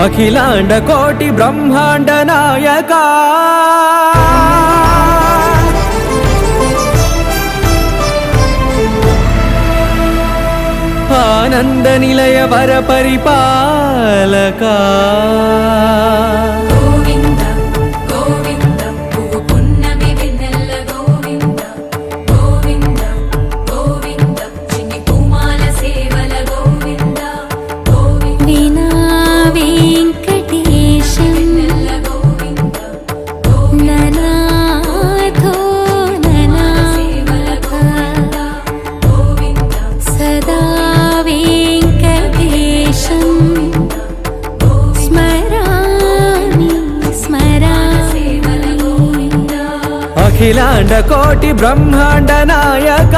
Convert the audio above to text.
అఖిలాండ కోటి బ్రహ్మాండ నాయక ఆనంద నిలయ వర పరిపాలక అఖిలాండ కోటి బ్రహ్మాండ నాయక